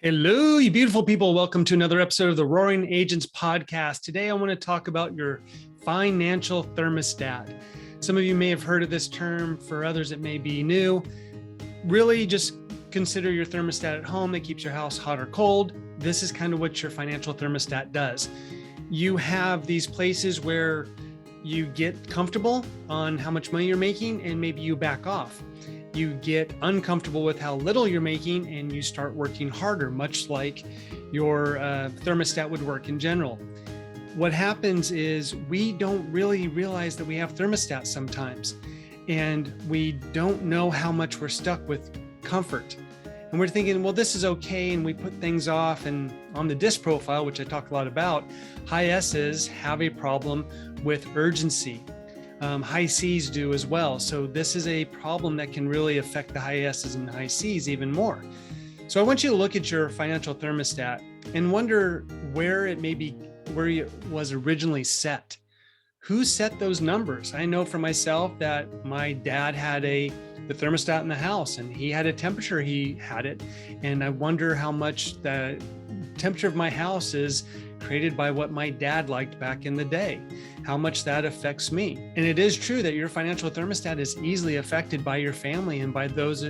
Hello, you beautiful people. Welcome to another episode of the Roaring Agents podcast. Today, I want to talk about your financial thermostat. Some of you may have heard of this term. For others, it may be new. Really, just consider your thermostat at home that keeps your house hot or cold. This is kind of what your financial thermostat does. You have these places where you get comfortable on how much money you're making, and maybe you back off. You get uncomfortable with how little you're making and you start working harder, much like your thermostat would work in general. What happens is we don't really realize that we have thermostats sometimes, and we don't know how much we're stuck with comfort. And we're thinking, well, this is okay. And we put things off. And on the DISC profile, which I talk a lot about, high S's have a problem with urgency. High C's do as well. So this is a problem that can really affect the high S's and high C's even more. So I want you to look at your financial thermostat and wonder where it was originally set. Who set those numbers? I know for myself that my dad had the thermostat in the house, and he had a temperature he had it. And I wonder how much the temperature of my house is created by what my dad liked back in the day, how much that affects me. And it is true that your financial thermostat is easily affected by your family and by those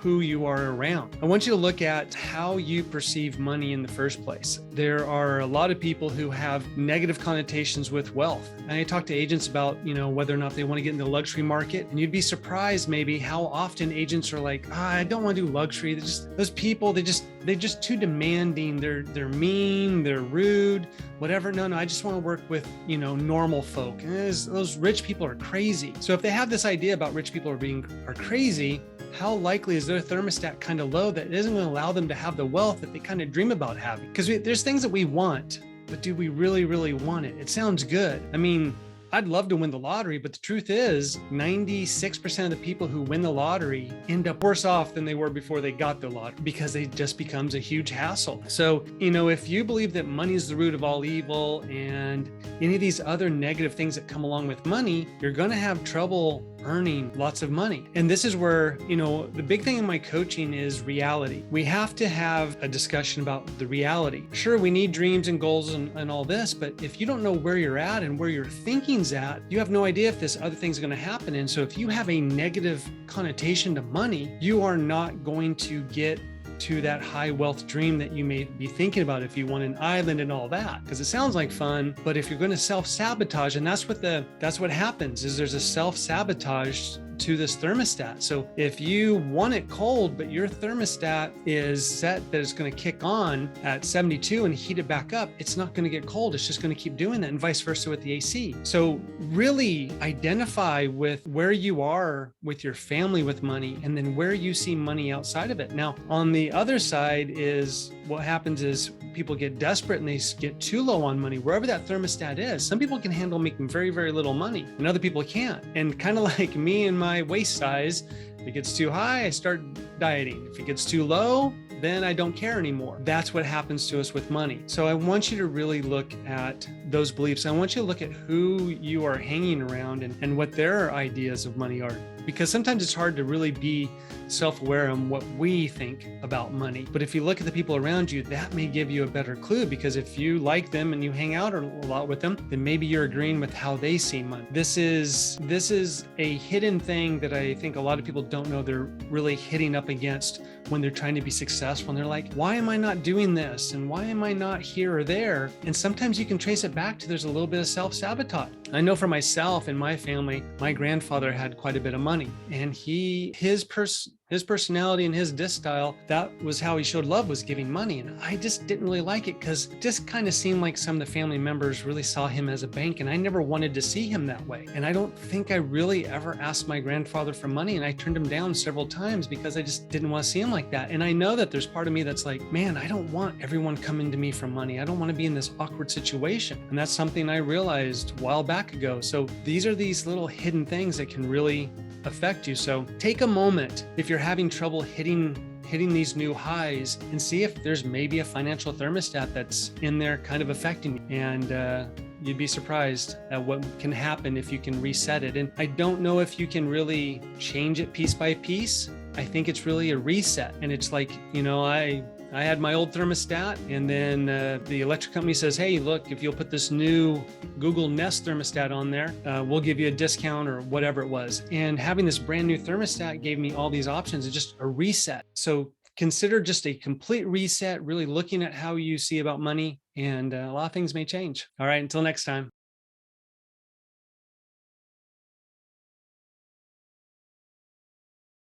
who you are around. I want you to look at how you perceive money in the first place. There are a lot of people who have negative connotations with wealth. And I talk to agents about, whether or not they want to get in the luxury market. And you'd be surprised maybe how often agents are like, I don't want to do luxury. Those people, they're just too demanding. They're mean, they're rude, whatever. No, I just want to work with, normal folk. And those rich people are crazy. So if they have this idea about rich people are crazy, how likely is their thermostat kind of low that it isn't going to allow them to have the wealth that they kind of dream about having? Because there's things that we want, but do we really, really want it? It sounds good. I mean, I'd love to win the lottery, but the truth is 96% of the people who win the lottery end up worse off than they were before they got the lottery, because it just becomes a huge hassle. So, if you believe that money is the root of all evil and any of these other negative things that come along with money, you're going to have trouble earning lots of money. And this is where, the big thing in my coaching is reality. We have to have a discussion about the reality. Sure, we need dreams and goals and all this, but if you don't know where you're at and where your thinking's at, you have no idea if this other thing's going to happen. And so if you have a negative connotation to money, you are not going to get to that high wealth dream that you may be thinking about if you want an island and all that, because it sounds like fun. But if you're going to self-sabotage, and that's what happens, is there's a self-sabotage to this thermostat. So if you want it cold, but your thermostat is set that it's going to kick on at 72 and heat it back up, it's not going to get cold. It's just going to keep doing that, and vice versa with the AC. So really identify with where you are with your family with money, and then where you see money outside of it. Now, on the other side is what happens is people get desperate and they get too low on money, wherever that thermostat is. Some people can handle making very, very little money, and other people can't. And kind of like me and my waist size, if it gets too high, I start dieting. If it gets too low, then I don't care anymore. That's what happens to us with money. So I want you to really look at those beliefs. I want you to look at who you are hanging around and what their ideas of money are. Because sometimes it's hard to really be self-aware on what we think about money. But if you look at the people around you, that may give you a better clue, because if you like them and you hang out a lot with them, then maybe you're agreeing with how they see money. This is a hidden thing that I think a lot of people don't know they're really hitting up against when they're trying to be successful. And they're like, why am I not doing this? And why am I not here or there? And sometimes you can trace it back to there's a little bit of self-sabotage. I know for myself and my family, my grandfather had quite a bit of money, and his personality and his disc style, that was how he showed love, was giving money. And I just didn't really like it, because it just kind of seemed like some of the family members really saw him as a bank, and I never wanted to see him that way. And I don't think I really ever asked my grandfather for money, and I turned him down several times because I just didn't want to see him like that. And I know that there's part of me that's like, man, I don't want everyone coming to me for money. I don't want to be in this awkward situation. And that's something I realized a while back ago. So these are these little hidden things that can really affect you. So take a moment if you're having trouble hitting these new highs, and see if there's maybe a financial thermostat that's in there kind of affecting you. And you'd be surprised at what can happen if you can reset it. And I don't know if you can really change it piece by piece. I think it's really a reset. And it's like, I I had my old thermostat, and then the electric company says, hey, look, if you'll put this new Google Nest thermostat on there, we'll give you a discount or whatever it was. And having this brand new thermostat gave me all these options. It's just a reset. So consider just a complete reset, really looking at how you see about money, and a lot of things may change. All right, until next time.